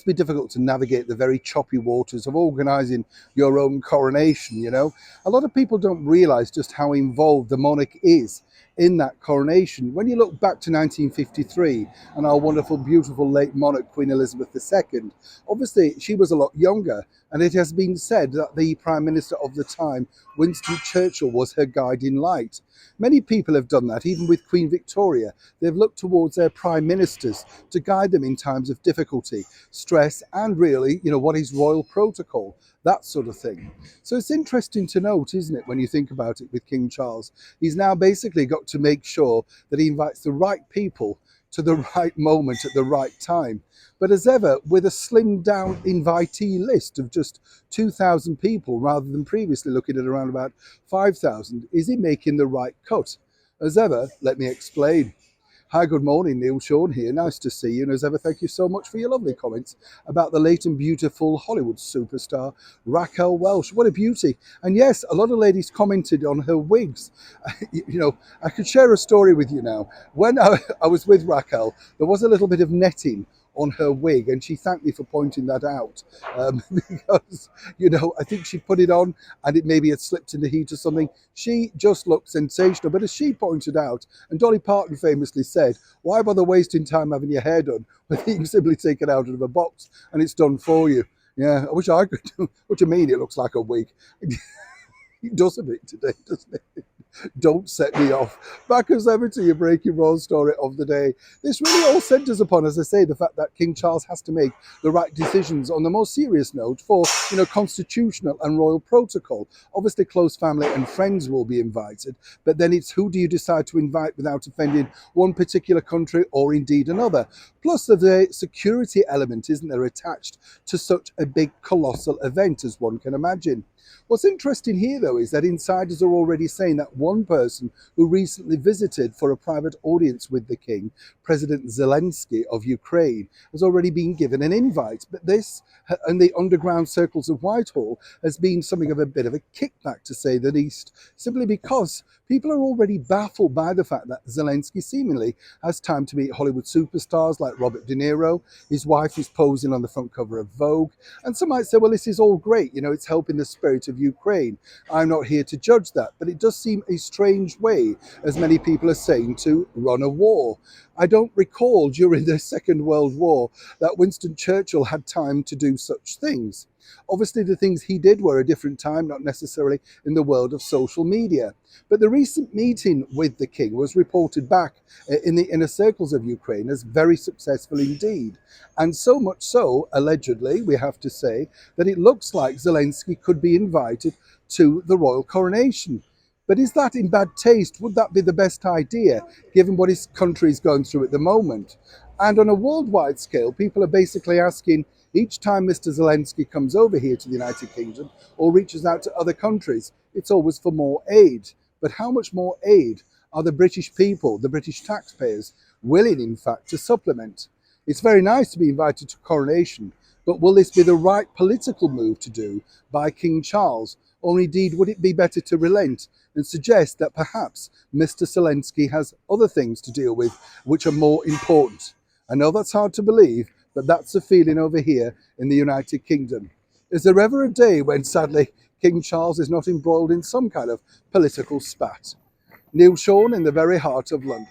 be difficult to navigate the very choppy waters of organising your own coronation, you know. A lot of people don't realise just how involved the monarch is in that coronation. When you look back to 1953 and our wonderful, beautiful late monarch, Queen Elizabeth II, obviously she was a lot younger, and it has been said that the Prime Minister of the time, Winston Churchill, was her guiding light. Many people have done that, even with Queen Victoria. They've looked towards their prime ministers to guide them in times of difficulty, stress, and really, you know, what is royal protocol, that sort of thing. So it's interesting to note, isn't it, when you think about it with King Charles? He's now basically got to make sure that he invites the right people to the right moment at the right time. But as ever, with a slimmed down invitee list of just 2,000 people rather than previously looking at around about 5,000, is he making the right cut? As ever, let me explain. Hi, good morning, Neil Sean here. Nice to see you. And as ever, thank you so much for your lovely comments about the late and beautiful Hollywood superstar, Raquel Welch. What a beauty. And yes, a lot of ladies commented on her wigs. You know, I could share a story with you now. When I was with Raquel, there was a little bit of netting on her wig, and she thanked me for pointing that out, because, you know, I think she put it on and it maybe had slipped in the heat or something. She just looked sensational. But as she pointed out, and Dolly Parton famously said, why bother wasting time having your hair done when you can simply take it out of a box and it's done for you? Yeah, I wish I could do. What do you mean it looks like a wig? It does a bit today, doesn't it? Don't set me off. Back as ever to your breaking roll story of the day. This really all centres upon, as I say, the fact that King Charles has to make the right decisions on the most serious note for, you know, constitutional and royal protocol. Obviously, close family and friends will be invited, but then it's who do you decide to invite without offending one particular country or indeed another. Plus, there's a security element, isn't there, attached to such a big, colossal event, as one can imagine. What's interesting here, though, is that insiders are already saying that one person who recently visited for a private audience with the king, President Zelensky of Ukraine, has already been given an invite. But this, in the underground circles of Whitehall, has been something of a bit of a kickback, to say the least, simply because people are already baffled by the fact that Zelensky seemingly has time to meet Hollywood superstars like Robert De Niro. His wife is posing on the front cover of Vogue. And some might say, well, this is all great. You know, it's helping the spirit of Ukraine. I'm not here to judge that, but it does seem a strange way, as many people are saying, to run a war. I don't recall during the Second World War that Winston Churchill had time to do such things. Obviously, the things he did were a different time, not necessarily in the world of social media. But the recent meeting with the king was reported back in the inner circles of Ukraine as very successful indeed. And so much so, allegedly, we have to say, that it looks like Zelensky could be invited to the royal coronation. But is that in bad taste? Would that be the best idea, given what his country is going through at the moment? And on a worldwide scale, people are basically asking, each time Mr. Zelensky comes over here to the United Kingdom or reaches out to other countries, it's always for more aid. But how much more aid are the British people, the British taxpayers, willing, in fact, to supplement? It's very nice to be invited to coronation, but will this be the right political move to do by King Charles? Or indeed, would it be better to relent and suggest that perhaps Mr. Zelensky has other things to deal with which are more important? I know that's hard to believe, but that's the feeling over here in the United Kingdom. Is there ever a day when, sadly, King Charles is not embroiled in some kind of political spat? Neil Sean in the very heart of London.